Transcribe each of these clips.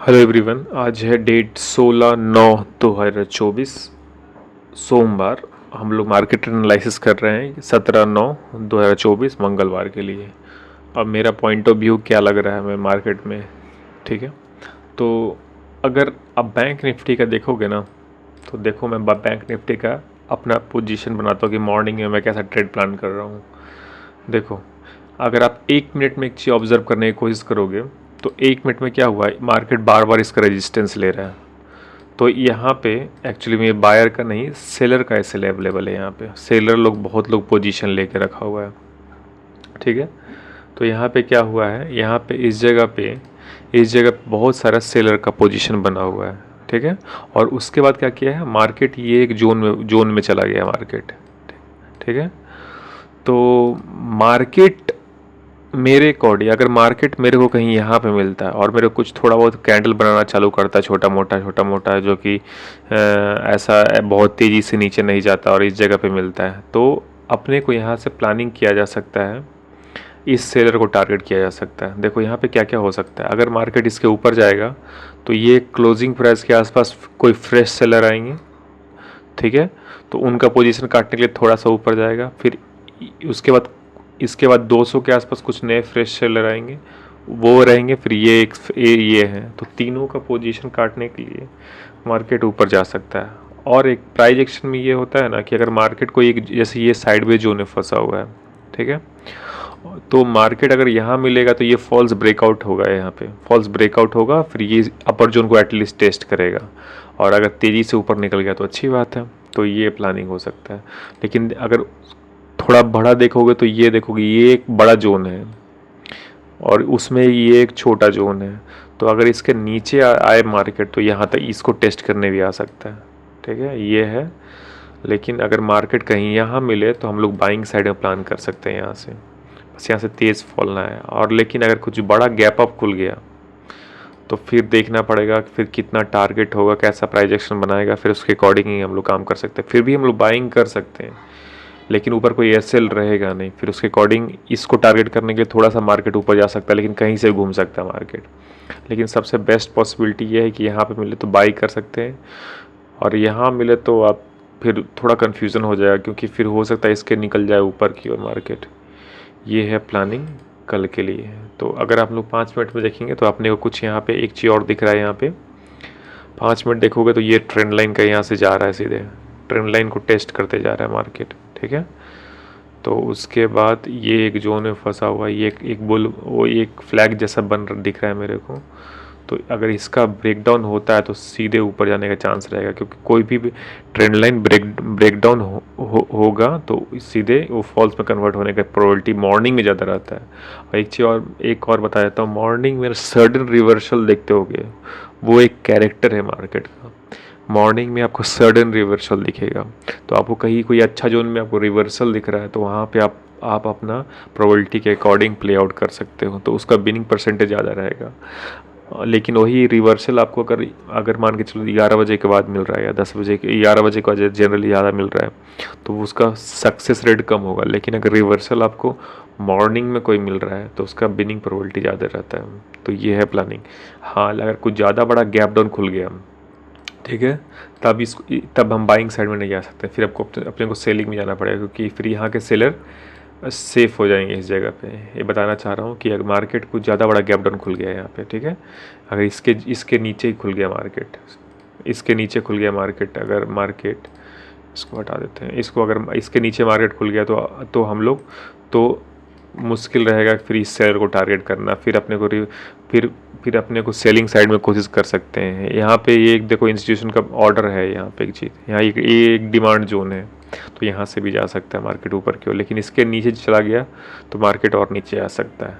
Hello everyone, आज है date 16/9/2024 सोमवार। हम लोग मार्केट एनालिसिस कर रहे हैं 17/9/2024 मंगलवार के लिए। अब मेरा पॉइंट ऑफ व्यू क्या लग रहा है हमें मार्केट में, ठीक है। तो अगर आप बैंक निफ्टी का देखोगे ना, तो देखो मैं बैंक निफ्टी का अपना पोजीशन बनाता हूँ कि मॉर्निंग में मैं कैसा ट्रेड प्लान कर रहा हूँ। देखो, अगर आप 1 मिनट में एक चीज़ ऑब्जर्व करने की कोशिश करोगे तो 1 मिनट में क्या हुआ है, मार्केट बार बार इसका रेजिस्टेंस ले रहा है। तो यहाँ पे एक्चुअली में बायर का नहीं, सेलर का ऐसे अवेलेबल है। यहाँ पे सेलर लोग, बहुत लोग पोजीशन लेके रखा हुआ है, ठीक है। तो यहाँ पे क्या हुआ है, यहाँ पे इस जगह पे बहुत सारा सेलर का पोजीशन बना हुआ है, ठीक है। और उसके बाद क्या किया है मार्केट, ये एक जोन में चला गया मार्केट, ठीक है। तो मार्केट मेरे अकॉर्डिंग, अगर मार्केट मेरे को कहीं यहाँ पे मिलता है और मेरे को कुछ थोड़ा बहुत कैंडल बनाना चालू करता है, छोटा मोटा जो कि ऐसा बहुत तेज़ी से नीचे नहीं जाता और इस जगह पे मिलता है, तो अपने को यहाँ से प्लानिंग किया जा सकता है, इस सेलर को टारगेट किया जा सकता है। देखो यहाँ पे क्या क्या हो सकता है। अगर मार्केट इसके ऊपर जाएगा तो ये क्लोजिंग प्राइस के आसपास कोई फ्रेश सेलर आएंगे, ठीक है। तो उनका पोजीशन काटने के लिए थोड़ा सा ऊपर जाएगा, फिर उसके बाद इसके बाद 200 के आसपास कुछ नए फ्रेश सेलर आएंगे, वो रहेंगे, फिर ये है। तो तीनों का पोजीशन काटने के लिए मार्केट ऊपर जा सकता है। और एक प्राइस एक्शन में ये होता है ना कि अगर मार्केट को एक, जैसे ये साइडवेज जोन में फंसा हुआ है, ठीक है, तो मार्केट अगर यहाँ मिलेगा तो ये फॉल्स ब्रेकआउट होगा, यहाँ पे फॉल्स ब्रेकआउट होगा, फिर ये अपर जोन को एटलीस्ट टेस्ट करेगा, और अगर तेज़ी से ऊपर निकल गया तो अच्छी बात है। तो ये प्लानिंग हो सकता है। लेकिन अगर थोड़ा बड़ा देखोगे तो ये देखोगे, ये एक बड़ा जोन है और उसमें ये एक छोटा जोन है। तो अगर इसके नीचे आए मार्केट तो यहाँ तक इसको टेस्ट करने भी आ सकता है, ठीक है, ये है। लेकिन अगर मार्केट कहीं यहाँ मिले तो हम लोग बाइंग साइड में प्लान कर सकते हैं यहाँ से, बस यहाँ से तेज़ फॉलना है। और लेकिन अगर कुछ बड़ा गैप अप खुल गया तो फिर देखना पड़ेगा फिर कितना टारगेट होगा, कैसा प्राइजेक्शन बनाएगा, फिर उसके अकॉर्डिंग ही हम लोग काम कर सकते हैं। फिर भी हम लोग बाइंग कर सकते हैं, लेकिन ऊपर कोई एसएल रहेगा नहीं, फिर उसके अकॉर्डिंग इसको टारगेट करने के लिए थोड़ा सा मार्केट ऊपर जा सकता है, लेकिन कहीं से घूम सकता है मार्केट। लेकिन सबसे बेस्ट पॉसिबिलिटी ये है कि यहाँ पे मिले तो बाई कर सकते हैं, और यहाँ मिले तो आप फिर थोड़ा कन्फ्यूज़न हो जाएगा, क्योंकि फिर हो सकता है इसके निकल जाए ऊपर की ओर मार्केट। ये है प्लानिंग कल के लिए। तो अगर आप लोग 5 मिनट में देखेंगे तो अपने को कुछ यहाँ पे एक चीज़ और दिख रहा है। यहाँ पे 5 मिनट देखोगे तो ये ट्रेंड लाइन का यहाँ से जा रहा है, सीधे ट्रेंड लाइन को टेस्ट करते जा रहा है मार्केट, ठीक है। तो उसके बाद ये एक जोन में फंसा हुआ है, ये एक बुल, वो एक फ्लैग जैसा दिख रहा है मेरे को। तो अगर इसका ब्रेकडाउन होता है तो सीधे ऊपर जाने का चांस रहेगा, क्योंकि कोई भी ट्रेंड लाइन ब्रेकडाउन होगा तो सीधे वो फॉल्स में कन्वर्ट होने का प्रोबेबिलिटी मॉर्निंग में ज़्यादा रहता है। और एक और बता देता हूँ, मॉर्निंग में सडन रिवर्सल देखते होगे, वो एक कैरेक्टर है मार्केट का। मॉर्निंग में आपको सडन रिवर्सल दिखेगा, तो आपको कहीं कोई अच्छा जोन में आपको रिवर्सल दिख रहा है तो वहाँ पे आप अपना प्रोबेबिलिटी के अकॉर्डिंग प्ले आउट कर सकते हो, तो उसका विनिंग परसेंटेज ज़्यादा रहेगा। लेकिन वही रिवर्सल आपको अगर मान के चलो 11 बजे के बाद मिल रहा है या 10 बजे के, 11 बजे का जनरली ज़्यादा मिल रहा है, तो उसका सक्सेस रेट कम होगा। लेकिन अगर रिवर्सल आपको मॉर्निंग में कोई मिल रहा है तो उसका विनिंग प्रोबेबिलिटी ज़्यादा रहता है। तो ये है प्लानिंग। हाँ, अगर कुछ ज़्यादा बड़ा गैप डाउन खुल गया, ठीक है, तब हम बाइंग साइड में नहीं जा सकते, फिर आपको अपने को सेलिंग में जाना पड़ेगा, क्योंकि फिर यहाँ के सेलर सेफ हो जाएंगे इस जगह पे। ये बताना चाह रहा हूँ कि अगर मार्केट कुछ ज़्यादा बड़ा गैप डाउन खुल गया है यहाँ पे, ठीक है, अगर इसके नीचे ही खुल गया मार्केट, इसके नीचे खुल गया मार्केट, अगर मार्केट, इसको हटा देते हैं, इसको अगर इसके नीचे मार्केट खुल गया तो हम लोग तो मुश्किल रहेगा फिर इस शेयर को टारगेट करना। फिर अपने को फिर अपने को सेलिंग साइड में कोशिश कर सकते हैं। यहाँ पे ये एक देखो इंस्टीट्यूशन का ऑर्डर है, यहाँ पे एक चीज़, यहाँ ये एक डिमांड जोन है, तो यहाँ से भी जा सकता है मार्केट ऊपर की ओर। लेकिन इसके नीचे चला गया तो मार्केट और नीचे आ सकता है।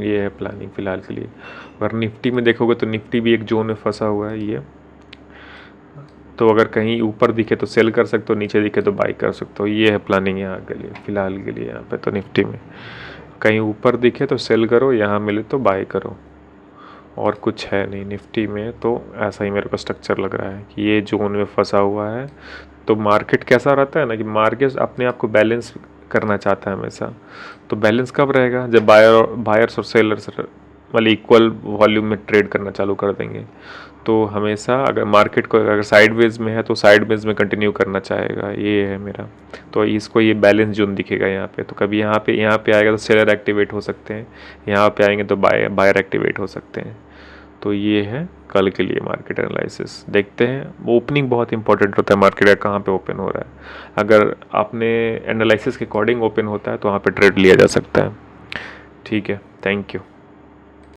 ये है प्लानिंग फ़िलहाल के लिए। अगर निफ्टी में देखोगे तो निफ्टी भी एक जोन में फंसा हुआ है ये, तो अगर कहीं ऊपर दिखे तो सेल कर सकते हो, नीचे दिखे तो बाई कर सकते हो। ये है प्लानिंग यहाँ के लिए फ़िलहाल के लिए। यहाँ पे तो निफ्टी में कहीं ऊपर दिखे तो सेल करो, यहाँ मिले तो बाई करो, और कुछ है नहीं निफ्टी में। तो ऐसा ही मेरे को स्ट्रक्चर लग रहा है कि ये जोन में फंसा हुआ है। तो मार्केट कैसा रहता है ना कि मार्केट अपने आप को बैलेंस करना चाहता है हमेशा। तो बैलेंस कब रहेगा, जब बायर्स और सेलर्स मतलब इक्वल वॉल्यूम में ट्रेड करना चालू कर देंगे। तो हमेशा अगर मार्केट को अगर साइडवेज में है तो साइडवेज में कंटिन्यू करना चाहेगा, ये है मेरा। तो इसको ये बैलेंस जोन दिखेगा यहाँ पे। तो कभी यहाँ पे आएगा तो सेलर एक्टिवेट हो सकते हैं, यहाँ पे आएंगे तो बायर एक्टिवेट हो सकते हैं। तो ये है कल के लिए मार्केट एनालिसिस। देखते हैं, ओपनिंग बहुत इंपॉर्टेंट होता है मार्केट का, कहाँ पे ओपन हो रहा है। अगर आपने एनालिसिस के अकॉर्डिंग ओपन होता है तो वहाँ पे ट्रेड लिया जा सकता है। ठीक है, थैंक यू।